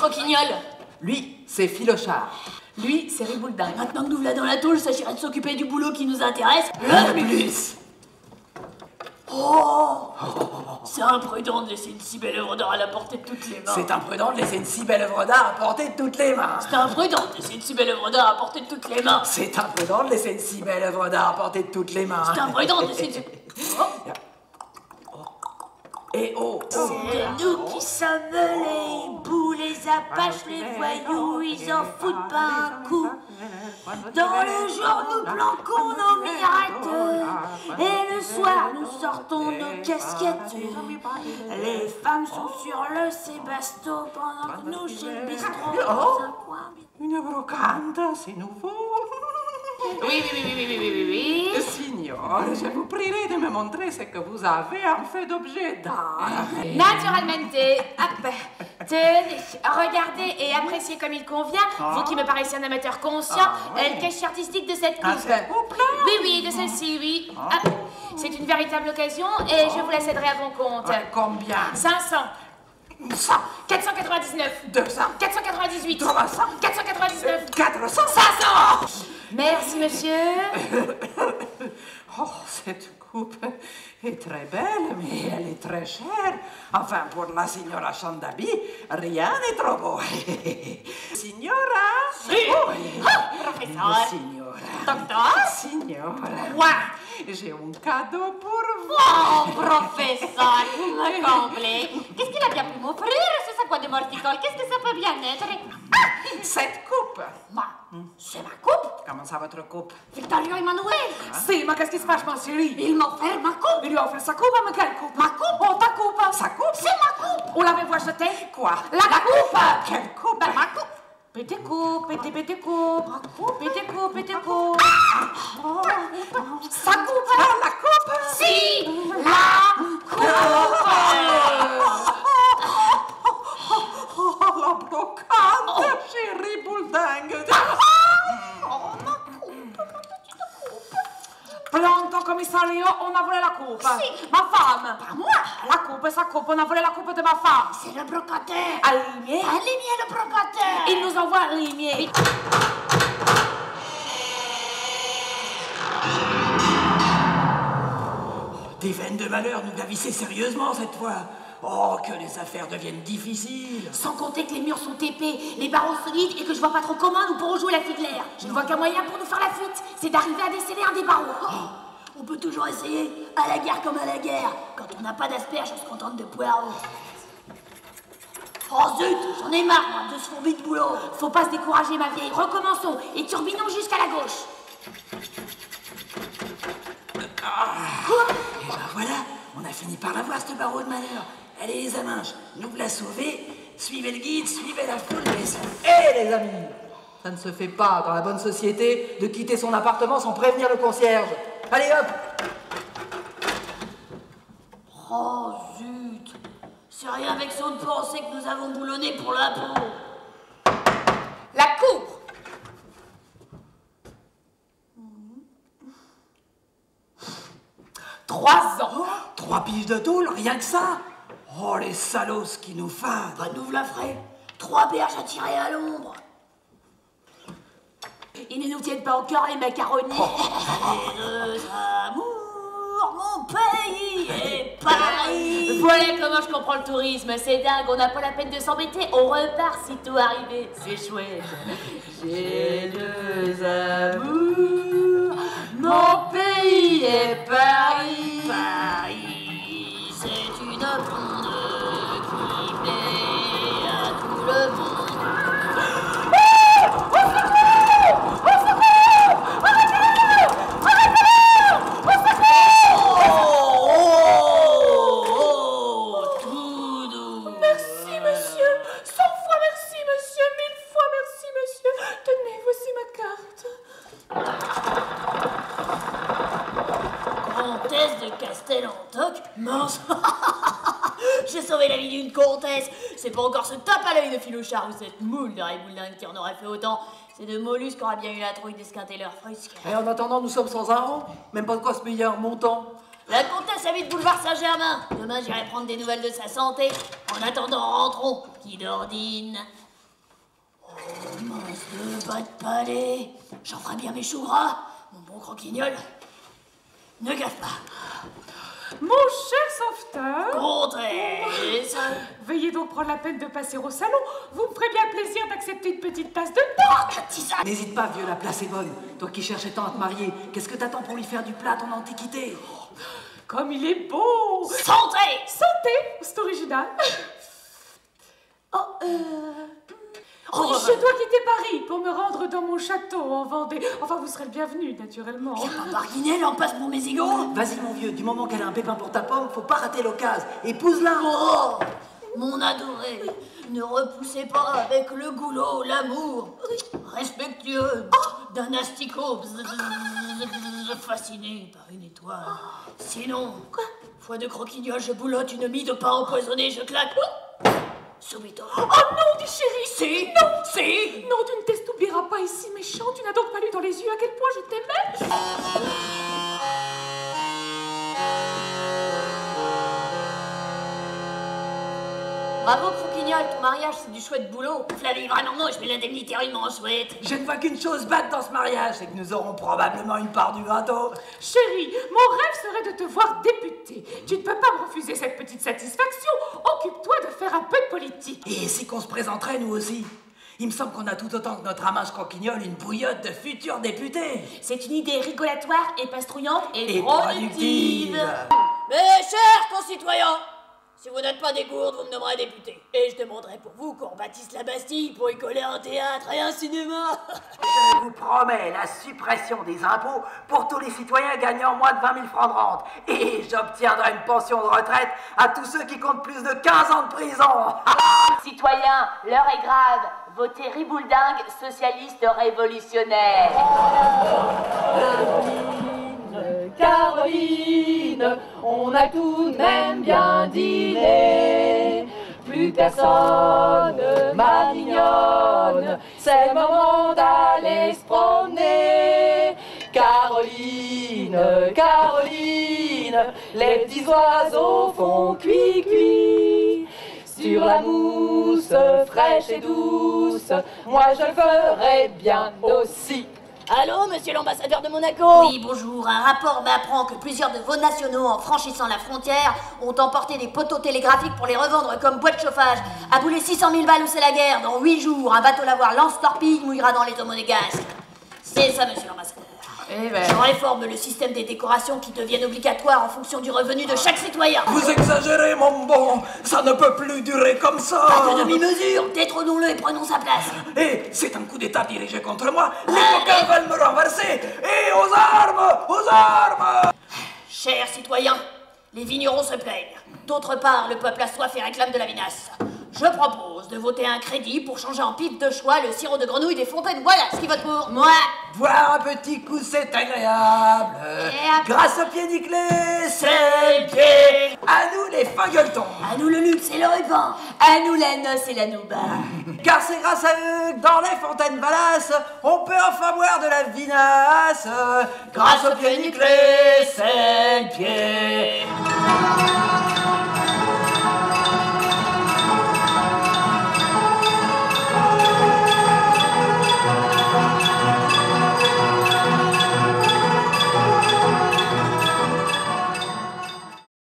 Croquignol. Lui, c'est Filochard. Lui, c'est Ribouledingue. Maintenant que nous voilà dans la tôle, s'agirait de s'occuper du boulot qui nous intéresse. Le plus. Oh, c'est imprudent de laisser une si belle œuvre d'art à la portée de toutes les mains. C'est imprudent de laisser une si belle œuvre d'art à portée de toutes les mains. C'est imprudent de laisser une si belle œuvre d'art à portée de toutes les mains. C'est imprudent de laisser une si belle œuvre d'art à portée de toutes les mains. C'est imprudent de laisser une... Et oh, C'est de nous qui sommes les bouts, les apaches, les voyous, ils en foutent pas un coup. Dans le jour, nous planquons nos mirettes, et le soir, nous sortons nos casquettes. Les femmes sont sur le Sébasto, pendant que nous, chez le bistrot, dans un coin. Une brocante, c'est nouveau. Oui. Signor, je vous prierai de me montrer ce que vous avez en fait d'objet d'art. Naturalmente. Hop. Tenez, regardez et appréciez comme il convient, vous qui me paraissez un amateur conscient, le cachet artistique de cette coupe. Cette coupe-là? Oui, de celle-ci, oui. Hop. C'est une véritable occasion et je vous la céderai à bon compte. Combien? 500. 100, 499. 200, 498. 300, 499. 400, 500. Merci, monsieur. Oh, cette coupe est très belle, mais elle est très chère. Enfin, pour la signora Chandabi, rien n'est trop beau. Signora? Oui. Professeur. Signora. Docteur. Signora. Quoi? J'ai un cadeau pour vous. Oh, professeur, vous me comblez. Qu'est-ce qu'il a bien pu m'offrir? C'est ça quoi de morticole? Qu'est-ce que ça peut bien être? Cette coupe. C'est ma coupe? Comment ça, votre coupe? Victorio Emmanuel. si, ma qu'est-ce qui se passe, ma chérie? Il m'a offert ma coupe. Il lui a offert sa coupe, mais quelle coupe? Ma coupe? Oh, ta coupe. Sa coupe? C'est ma coupe. On l'avait vu acheter? Quoi? La coupe. Quelle coupe? Ben, ma coupe. Pété coupe, pété coupe. Pété coupe. Sa coupe. Ah, la coupe? Si. La coupe. Oh, la brocante, chérie Bouledingue. Pronto, commissario, on a volé la coupe. Si. Ma femme. Pas moi. La coupe, sa coupe, on a volé la coupe de ma femme. C'est le brocataire. À Limier. Aligné le brocataire. Il nous envoie à Limier. Des veines de malheur nous gravissez sérieusement cette fois. Oh, que les affaires deviennent difficiles. Sans compter que les murs sont épais, les barreaux solides et que je vois pas trop comment nous pourrons jouer la figlaire. Je ne vois qu'un moyen pour nous faire la fuite, c'est d'arriver à déceler un des barreaux. Oh, on peut toujours essayer, à la guerre comme à la guerre. Quand on n'a pas d'asperges, on se contente de poireaux. Oh zut, j'en ai marre moi, de ce fourbi de boulot. Faut pas se décourager ma vieille, recommençons et turbinons jusqu'à la gauche. Et ben voilà, on a fini par la voir, ce barreau de malheur. Allez les aminges, nous la sauver. Suivez le guide, suivez la foule, les amis, ça ne se fait pas dans la bonne société de quitter son appartement sans prévenir le concierge. Allez hop. Oh zut, c'est rien vexant de penser que nous avons boulonné pour la peau. La coupe. Trois ans. 3 piges de tôle, rien que ça. Oh, les salauds ce qui nous fadent. Bah nous la ferait. 3 berges à tirer à l'ombre. Ils ne nous tiennent pas au cœur les macaronis. Les deux amours, mon pays et Paris. Voilà comment je comprends le tourisme, c'est dingue, on n'a pas la peine de s'embêter, on repart sitôt arrivé, c'est chouette. J'ai deux amours, mon pays est Paris. Paris, c'est une blonde qui plaît à tout le monde. Mince. J'ai sauvé la vie d'une comtesse. C'est pas encore ce tape à l'œil de Filochard ou cette moule de Ribouledingue qui en aurait fait autant. C'est de mollusques qu'aurait bien eu la trouille d'esquinter leur frusque. Et en attendant, nous sommes sans un rang. Même pas de quoi se payer un montant. La comtesse habite boulevard Saint-Germain. Demain, j'irai prendre des nouvelles de sa santé. En attendant, rentrons. Qui d'ordine Espèce de bas de palais. J'en ferai bien mes choux gras, mon bon croquignol. Ne gaffe pas. Mon cher sauveteur, Comtesse. veuillez donc prendre la peine de passer au salon. Vous me ferez bien plaisir d'accepter une petite tasse de thé. Tisane. N'hésite pas, vieux, la place est bonne. Toi qui cherchais tant à te marier, qu'est-ce que t'attends pour lui faire du plat en antiquité? Comme il est beau. Santé. Santé, c'est original. Oh, Je dois quitter Paris pour me rendre dans mon château en Vendée. Enfin, vous serez le bienvenu, naturellement. un barguinel en passe mon mésigo. Vas-y, mon vieux, du moment qu'elle a un pépin pour ta pomme, faut pas rater l'occasion. Épouse-la. Oh, mon adoré, ne repoussez pas avec le goulot l'amour respectueux d'un asticot fasciné par une étoile. Sinon, foi de croquignol, je boulotte une mie de pain empoisonné, je claque. Subito. Oh non, dit chérie. Si, Non, si. non, tu ne t'estoublieras pas ici, méchant. Tu n'as donc pas lu dans les yeux à quel point je t'aimais. Bravo, Croquignol, ton mariage, c'est du chouette boulot. Flavie, vraiment moche, mais l'indemnité rudement chouette. Je ne vois qu'une chose batte dans ce mariage, c'est que nous aurons probablement une part du gâteau. Chérie, mon rêve serait de te voir députée. Tu ne peux pas me refuser cette petite satisfaction. Occupe-toi de faire un peu de politique. Et si qu'on se présenterait, nous aussi? Il me semble qu'on a tout autant que notre amage croquignol une bouillotte de futurs députés. C'est une idée rigolatoire et pastrouillante et, Et productive. Mes chers concitoyens, si vous n'êtes pas des gourdes, vous me nommerez député. Et je demanderai pour vous qu'on bâtisse la Bastille pour y coller un théâtre et un cinéma. Je vous promets la suppression des impôts pour tous les citoyens gagnant moins de 20 000 francs de rente. Et j'obtiendrai une pension de retraite à tous ceux qui comptent plus de 15 ans de prison. Citoyens, l'heure est grave. Votez Ribouledingue, socialiste révolutionnaire. Caroline, on a tout de même bien dîné. Plus personne ne m'adignonne, c'est le moment d'aller se promener. Caroline, Caroline, les petits oiseaux font cuit-cuit. Sur la mousse fraîche et douce, moi je le ferai bien aussi. Allô, monsieur l'ambassadeur de Monaco? Oui, bonjour. Un rapport m'apprend que plusieurs de vos nationaux, en franchissant la frontière, ont emporté des poteaux télégraphiques pour les revendre comme boîte de chauffage. À bouler 600 000 balles où c'est la guerre, dans 8 jours, un bateau lavoir lance-torpille mouillera dans les eaux monégasques. C'est ça, monsieur l'ambassadeur. Eh ben. Je réforme le système des décorations qui deviennent obligatoires en fonction du revenu de chaque citoyen. Vous exagérez, mon bon. Ça ne peut plus durer comme ça. Pas de demi-mesure, détrônons-le et prenons sa place. Et c'est un coup d'État dirigé contre moi. Les coquins veulent me renverser. Et aux armes! Aux armes! Chers citoyens, les vignerons se plaignent. D'autre part, le peuple a soif et réclame de la vinasse. Je propose de voter un crédit pour changer en pipe de choix le sirop de grenouille des fontaines. Voilà ce qui vote pour moi. Boire un petit coup, c'est agréable. Grâce au pied nickelé, c'est le pied. À nous les fins gueuletons. À nous le luxe et le ruban. À nous la noce et la nouba. Car c'est grâce à eux que dans les fontaines Valas, on peut enfin boire de la vinasse. Grâce au pied nickelé, c'est le pied.